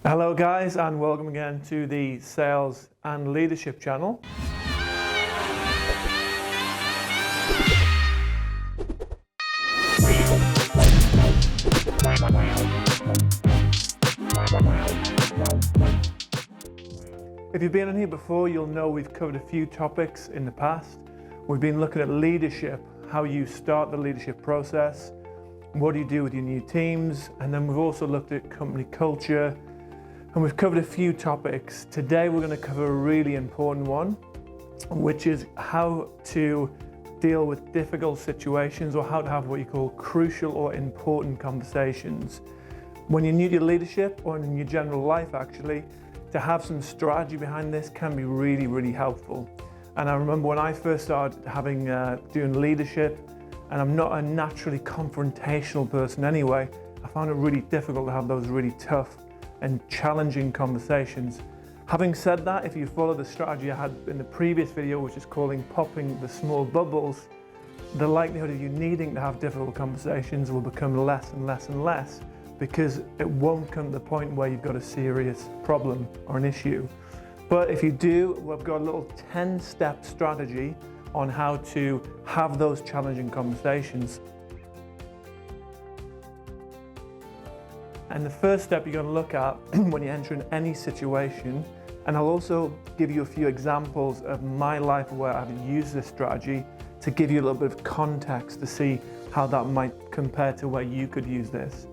Hello guys, and welcome again to the Sales and Leadership channel. If you've been on here before, you'll know we've covered a few topics in the past. We've been looking at leadership, how you start the leadership process, what do you do with your new teams, and then we've also looked at company culture, and we've covered a few topics. Today we're going to cover a really important one, which is how to deal with difficult situations, or how to have what you call crucial or important conversations. When you're new to leadership, or in your general life actually, to have some strategy behind this can be really, really helpful. And I remember when I first started doing leadership, and I'm not a naturally confrontational person anyway, I found it really difficult to have those really tough and challenging conversations. Having said that, if you follow the strategy I had in the previous video, which is calling popping the small bubbles, the likelihood of you needing to have difficult conversations will become less and less and less, because it won't come to the point where you've got a serious problem or an issue. But if you do, we've got a little 10-step strategy on how to have those challenging conversations. And the first step you're going to look at when you enter in any situation, and I'll also give you a few examples of my life where I've used this strategy to give you a little bit of context to see how that might compare to where you could use this.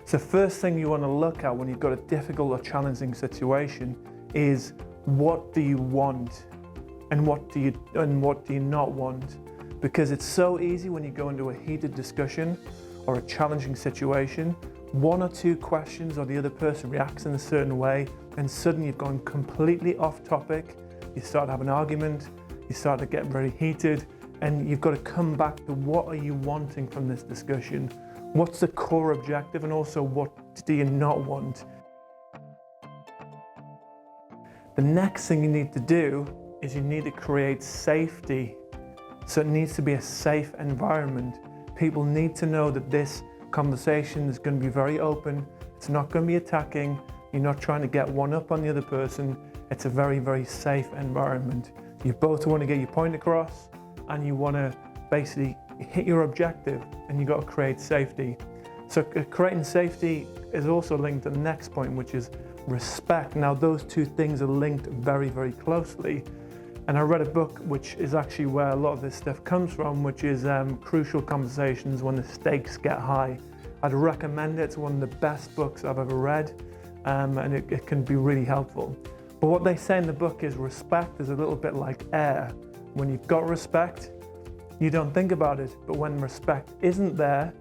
So first thing you want to look at when you've got a difficult or challenging situation is, what do you want and what do you not want? Because it's so easy when you go into a heated discussion or a challenging situation, one or two questions or the other person reacts in a certain way, and suddenly you've gone completely off topic. You start to have an argument, you start to get very heated, and you've got to come back to what are you wanting from this discussion? What's the core objective, and also what do you not want? The next thing you need to do is you need to create safety. So it needs to be a safe environment. People need to know that this conversation is going to be very open. It's not going to be attacking. You're not trying to get one up on the other person. It's a very, very safe environment. You both want to get your point across, and you want to basically hit your objective, and you've got to create safety. So creating safety is also linked to the next point, which is respect. Now those two things are linked very, very closely. And I read a book which is actually where a lot of this stuff comes from, which is Crucial Conversations When the Stakes Get High. I'd recommend it. It's one of the best books I've ever read, and it can be really helpful. But what they say in the book is respect is a little bit like air. When you've got respect, you don't think about it, but when respect isn't there,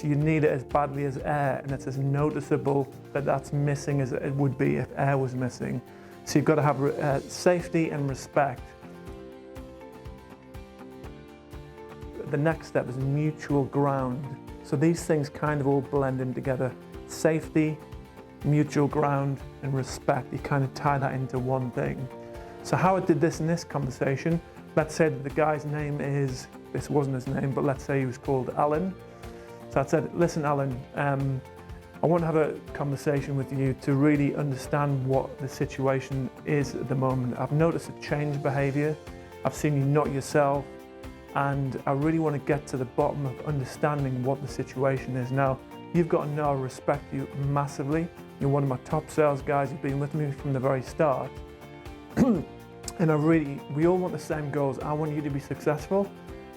you need it as badly as air, and it's as noticeable that that's missing as it would be if air was missing. So you've got to have safety and respect. The next step is mutual ground. So these things kind of all blend in together. Safety, mutual ground, and respect. You kind of tie that into one thing. So how I did this in this conversation, let's say that the guy's name is, this wasn't his name, but let's say he was called Alan. So I said, listen Alan, I want to have a conversation with you to really understand what the situation is at the moment. I've noticed a changed behaviour. I've seen you not yourself, and I really want to get to the bottom of understanding what the situation is. Now, you've got to know I respect you massively. You're one of my top sales guys. You've been with me from the very start. And we all want the same goals. I want you to be successful.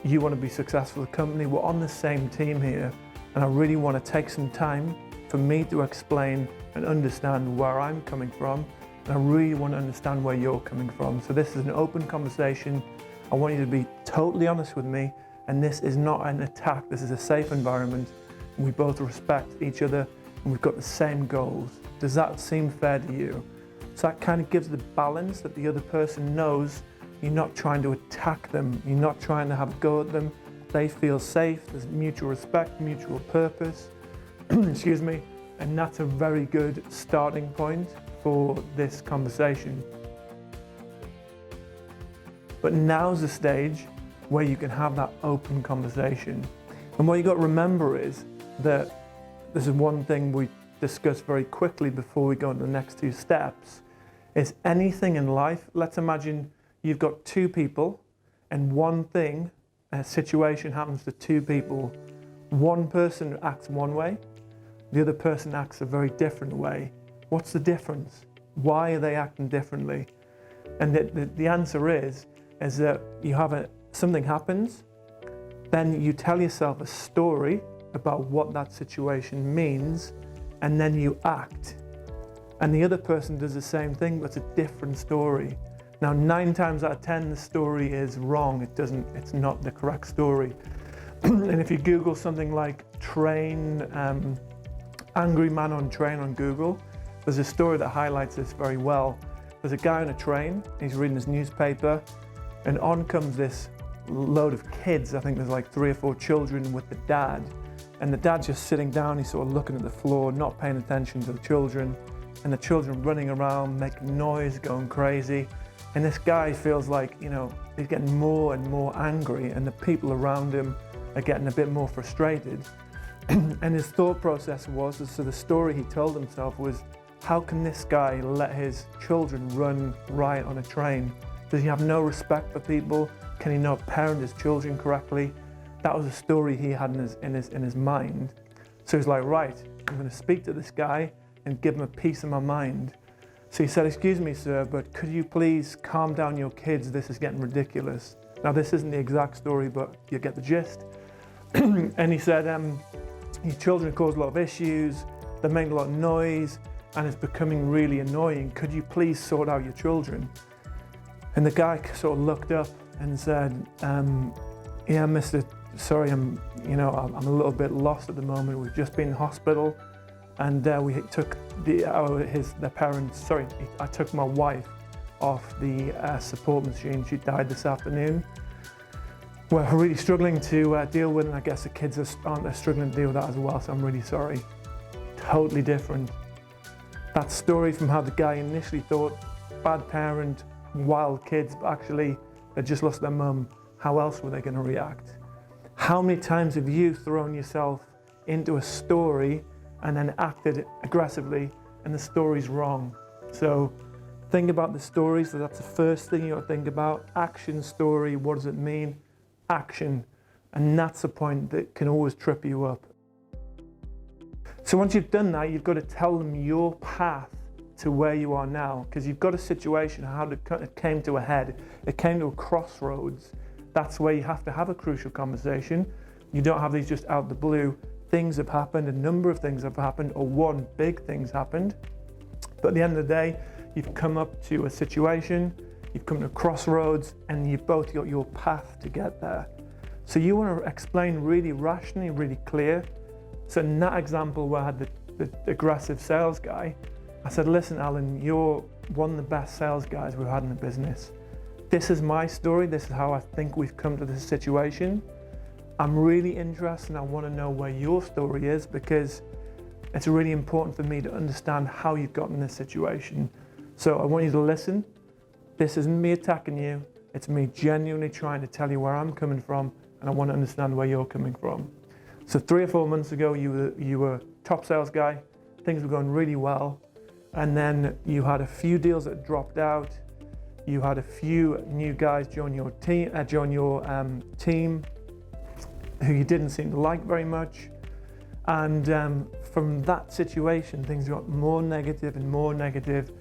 You want to be successful as a company. We're on the same team here. And I really want to take some time for me to explain and understand where I'm coming from. And I really want to understand where you're coming from. So this is an open conversation. I want you to be totally honest with me. And this is not an attack. This is a safe environment. And we both respect each other, and we've got the same goals. Does that seem fair to you? So that kind of gives the balance that the other person knows you're not trying to attack them. You're not trying to have a go at them. They feel safe. There's mutual respect, mutual purpose. Excuse me. And that's a very good starting point for this conversation. But now's the stage where you can have that open conversation. And what you got to remember is that this is one thing we discuss very quickly before we go into the next two steps is anything in life. Let's imagine you've got two people and one thing, a situation happens to two people. One person acts one way, the other person acts a very different way. What's the difference? Why are they acting differently? And the answer is that you have something happens, then you tell yourself a story about what that situation means, and then you act. And the other person does the same thing, but it's a different story. Now, 9 times out of 10, the story is wrong. It's not the correct story. And if you Google something like angry man on train on Google, there's a story that highlights this very well. There's a guy on a train, he's reading his newspaper, and on comes this load of kids. I think there's like 3 or 4 children with the dad. And the dad's just sitting down, he's sort of looking at the floor, not paying attention to the children. And the children running around, making noise, going crazy. And this guy feels like, he's getting more and more angry, and the people around him are getting a bit more frustrated. And his thought process was, so the story he told himself was, how can this guy let his children run riot on a train? Does he have no respect for people? Can he not parent his children correctly? That was a story he had in his mind. So he's like, right, I'm going to speak to this guy and give him a piece of my mind. So he said, excuse me, sir, but could you please calm down your kids? This is getting ridiculous. Now, this isn't the exact story, but you get the gist. And he said, your children cause a lot of issues, they're making a lot of noise, and it's becoming really annoying. Could you please sort out your children? And the guy sort of looked up and said, yeah, mister, sorry, I'm a little bit lost at the moment. We've just been in hospital, and we took their parents, sorry, I took my wife off the support machine. She died this afternoon. We're really struggling to deal with, and I guess the kids are struggling to deal with that as well, so I'm really sorry. Totally different. That story from how the guy initially thought, bad parent, wild kids, but actually they just lost their mum. How else were they going to react? How many times have you thrown yourself into a story and then acted aggressively, and the story's wrong? So think about the stories. So that's the first thing you got to think about. Action, story, what does it mean? Action. And that's the point that can always trip you up. So once you've done that, you've got to tell them your path to where you are now, because you've got a situation, how it came to a head. It came to a crossroads. That's where you have to have a crucial conversation. You don't have these just out of the blue. Things have happened, a number of things have happened, or one big thing's happened. But at the end of the day, you've come up to a situation, you've come to a crossroads, and you've both got your path to get there. So you want to explain really rationally, really clear. So in that example where I had the aggressive sales guy, I said, listen, Alan, you're one of the best sales guys we've had in the business. This is my story. This is how I think we've come to this situation. I'm really interested and I want to know where your story is, because it's really important for me to understand how you've gotten in this situation. So I want you to listen. This isn't me attacking you. It's me genuinely trying to tell you where I'm coming from, and I want to understand where you're coming from. So 3 or 4 months ago, you were top sales guy. Things were going really well. And then you had a few deals that dropped out. You had a few new guys join your team who you didn't seem to like very much. And from that situation, things got more negative and more negative,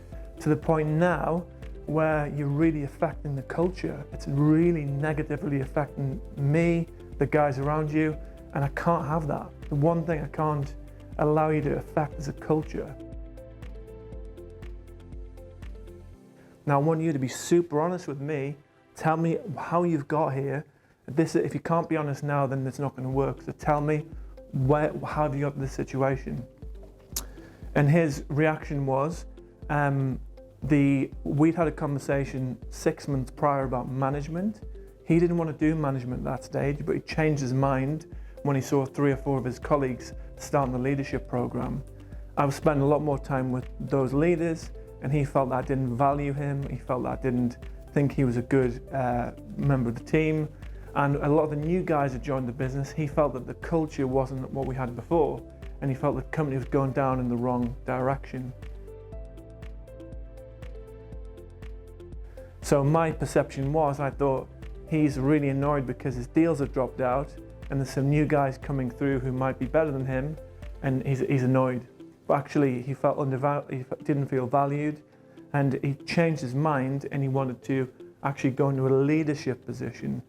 to the point now where you're really affecting the culture. It's really negatively affecting me, the guys around you, and I can't have that. The one thing I can't allow you to affect is a culture. Now I want you to be super honest with me. Tell me how you've got here. If you can't be honest now, then it's not going to work. So tell me, how have you got to this situation? And his reaction was, we'd had a conversation 6 months prior about management. He didn't want to do management at that stage, but he changed his mind when he saw 3 or 4 of his colleagues starting the leadership program. I was spending a lot more time with those leaders, and he felt that I didn't value him. He felt that I didn't think he was a good member of the team. And a lot of the new guys that joined the business, he felt that the culture wasn't what we had before. and he felt the company was going down in the wrong direction. So my perception was, I thought, he's really annoyed because his deals have dropped out and there's some new guys coming through who might be better than him, and he's annoyed. But actually he felt he didn't feel valued, and he changed his mind and he wanted to actually go into a leadership position.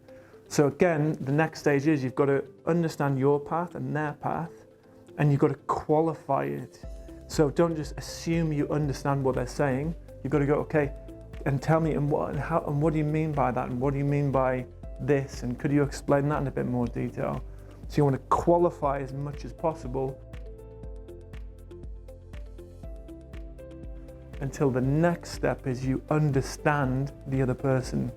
So again, the next stage is you've got to understand your path and their path, and you've got to qualify it. So don't just assume you understand what they're saying. You've got to go, okay, and tell me and what do you mean by that, and what do you mean by this, and could you explain that in a bit more detail? So you want to qualify as much as possible until the next step is you understand the other person.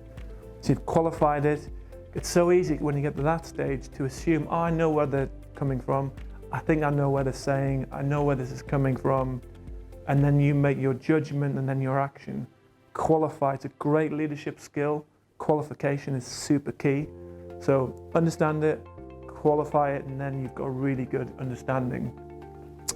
So you've qualified it. It's so easy when you get to that stage to assume, oh, I know where they're coming from. I think I know what they're saying. I know where this is coming from. And then you make your judgment and then your action. Qualify, it's a great leadership skill. Qualification is super key. So understand it, qualify it, and then you've got a really good understanding.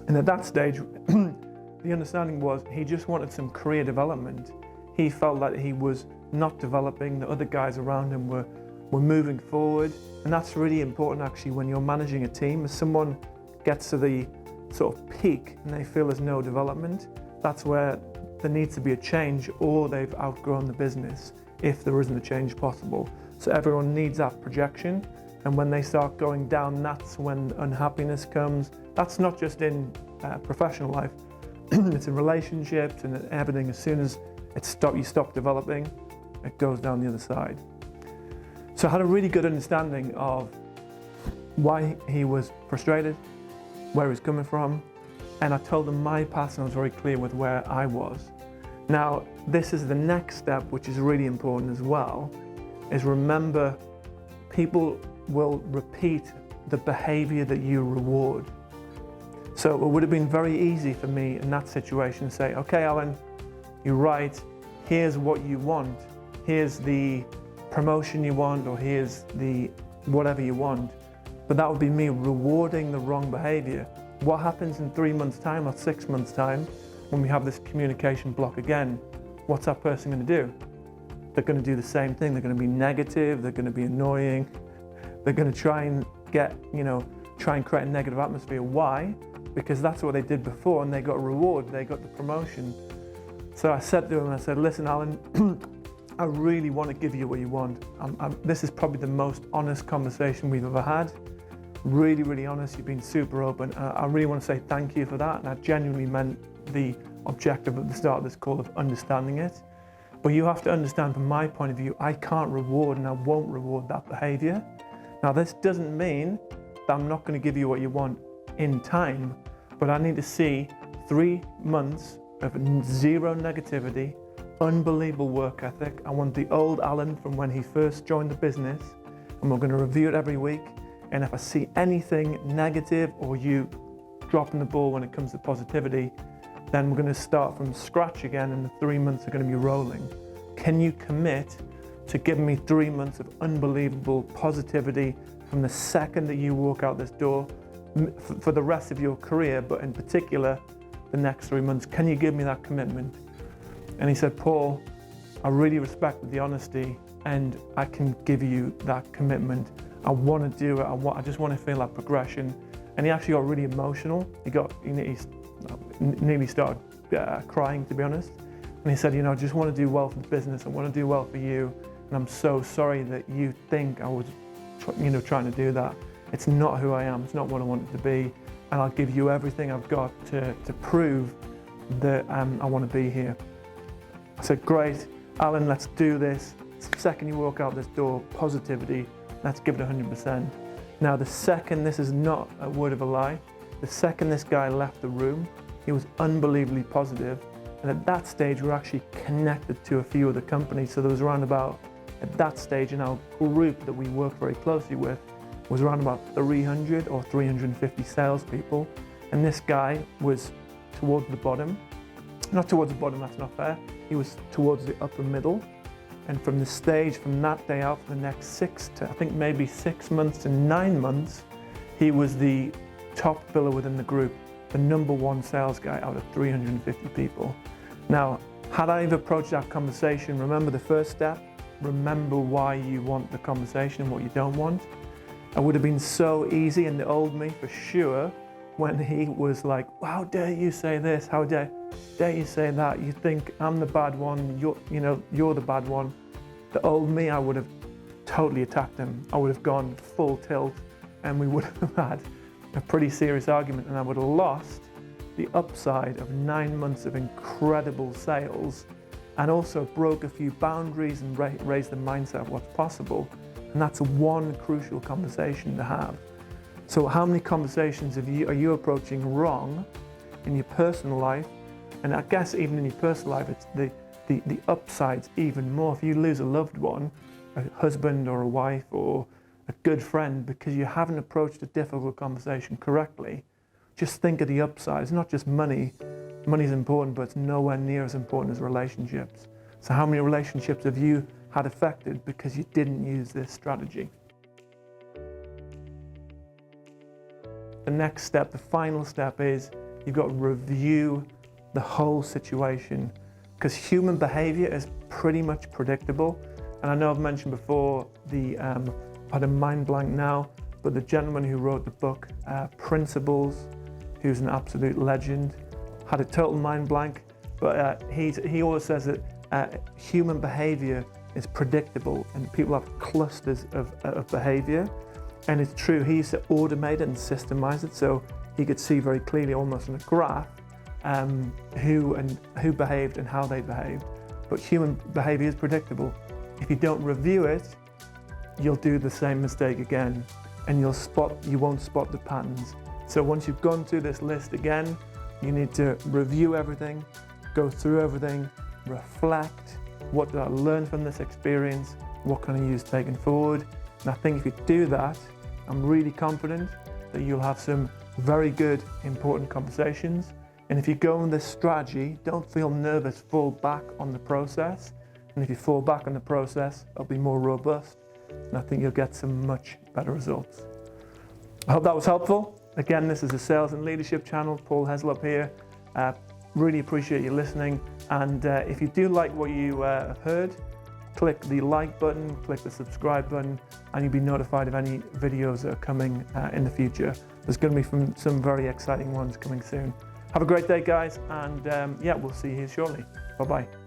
And at that stage, the understanding was he just wanted some career development. He felt that he was not developing, the other guys around him were moving forward. And that's really important actually when you're managing a team. If someone gets to the sort of peak and they feel there's no development, that's where there needs to be a change, or they've outgrown the business if there isn't a change possible. So everyone needs that projection, and when they start going down, that's when unhappiness comes. That's not just in professional life, it's in relationships and in everything. As soon as you stop developing, it goes down the other side. So I had a really good understanding of why he was frustrated, where he was coming from, and I told him my past, and I was very clear with where I was. Now, this is the next step, which is really important as well, is remember, people will repeat the behavior that you reward. So it would have been very easy for me in that situation to say, okay, Alan, you're right, here's what you want, here's the promotion you want, or here's the whatever you want. But that would be me rewarding the wrong behavior. What happens in 3 months' time or 6 months' time when we have this communication block again? What's that person going to do? They're going to do the same thing. They're going to be negative, they're going to be annoying, they're going to try and create a negative atmosphere. Why? Because that's what they did before, and they got a reward, they got the promotion. So I said to him, I said, listen, Alan, I really want to give you what you want. This is probably the most honest conversation we've ever had. Really, really honest. You've been super open. I really want to say thank you for that. And I genuinely meant the objective at the start of this call of understanding it. But you have to understand, from my point of view, I can't reward and I won't reward that behavior. Now, this doesn't mean that I'm not going to give you what you want in time, but I need to see 3 months of zero negativity, unbelievable work ethic. I want the old Alan from when he first joined the business, and we're going to review it every week. And if I see anything negative or you dropping the ball when it comes to positivity, then we're going to start from scratch again, and the 3 months are going to be rolling. Can you commit to giving me 3 months of unbelievable positivity from the second that you walk out this door for the rest of your career, but in particular, the next 3 months? Can you give me that commitment? And he said, Paul, I really respect the honesty, and I can give you that commitment. I want to do it. I just want to feel that progression. And he actually got really emotional. He nearly started crying, to be honest. And he said, I just want to do well for the business. I want to do well for you. And I'm so sorry that you think I was, trying to do that. It's not who I am. It's not what I want it to be. And I'll give you everything I've got to prove that I want to be here. I said, great, Alan, let's do this. The second you walk out this door, positivity, let's give it 100%. Now, the second, this is not a word of a lie, the second this guy left the room, he was unbelievably positive. And at that stage, we were actually connected to a few other companies. So there was around about, at that stage in our group that we worked very closely with, was around about 300 or 350 salespeople. And this guy was towards the bottom. Not towards the bottom, that's not fair. He was towards the upper middle. And from the stage, from that day out, for the next 6 months to 9 months, he was the top biller within the group, the #1 sales guy out of 350 people. Now, had I approached that conversation, remember the first step, remember why you want the conversation and what you don't want. It would have been so easy, and the old me for sure, when he was like, how dare you say this, how dare you say that, you think I'm the bad one, you're the bad one. The old me, I would have totally attacked him. I would have gone full tilt, and we would have had a pretty serious argument, and I would have lost the upside of 9 months of incredible sales, and also broke a few boundaries and raised the mindset of what's possible. And that's one crucial conversation to have. So how many conversations are you approaching wrong in your personal life? And I guess even in your personal life, it's the upsides even more. If you lose a loved one, a husband or a wife or a good friend, because you haven't approached a difficult conversation correctly, just think of the upsides, not just money. Money's important, but it's nowhere near as important as relationships. So how many relationships have you had affected because you didn't use this strategy? The next step, the final step, is you've got to review the whole situation, because human behavior is pretty much predictable. And I know I've mentioned before, I had a mind blank now, but the gentleman who wrote the book, Principles, who's an absolute legend, had a total mind blank, but he always says that human behavior is predictable and people have clusters of behavior. And it's true, he used to automate it and systemize it so he could see very clearly, almost in a graph, who behaved and how they behaved. But human behavior is predictable. If you don't review it, you'll do the same mistake again, and you won't spot the patterns. So once you've gone through this list again, you need to review everything, go through everything, reflect, what did I learn from this experience, what can I use taken forward. And I think if you do that, I'm really confident that you'll have some very good, important conversations. And if you go on this strategy, don't feel nervous, fall back on the process. And if you fall back on the process, it'll be more robust. And I think you'll get some much better results. I hope that was helpful. Again, this is a Sales and Leadership channel. Paul Heslop here. Really appreciate you listening. And if you do like what you have heard, click the like button, click the subscribe button, and you'll be notified of any videos that are coming in the future. There's going to be some very exciting ones coming soon. Have a great day, guys, and yeah, we'll see you here shortly. Bye-bye.